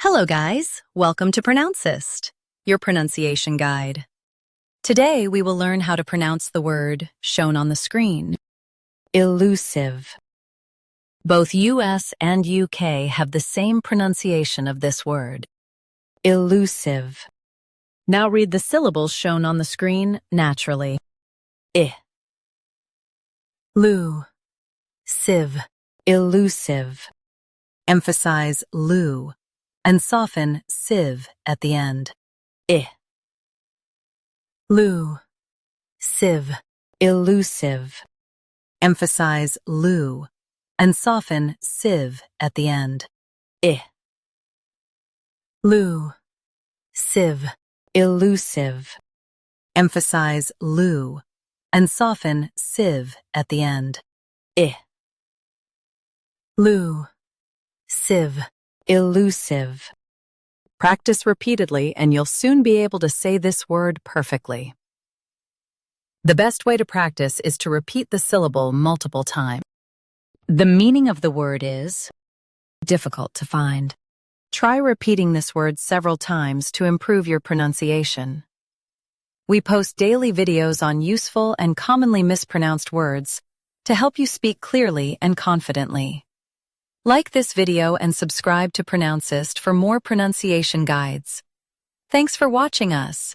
Hello guys, welcome to Pronouncist, your pronunciation guide. Today we will learn how to pronounce the word shown on the screen. Elusive. Both US and UK have the same pronunciation of this word. Elusive. Now read the syllables shown on the screen naturally. I. Lu. Sieve. Elusive. Emphasize lu and soften sieve at the end. I. Lu. Sieve. Elusive. Emphasize lu and soften sieve at the end. I. Lu. Sieve. Elusive. Emphasize lu and soften sieve at the end. I. Lu. Sieve. Elusive. Practice repeatedly and you'll soon be able to say this word perfectly. The best way to practice is to repeat the syllable multiple times. The meaning of the word is difficult to find. Try repeating this word several times to improve your pronunciation. We post daily videos on useful and commonly mispronounced words to help you speak clearly and confidently. Like this video and subscribe to Pronouncist for more pronunciation guides. Thanks for watching us.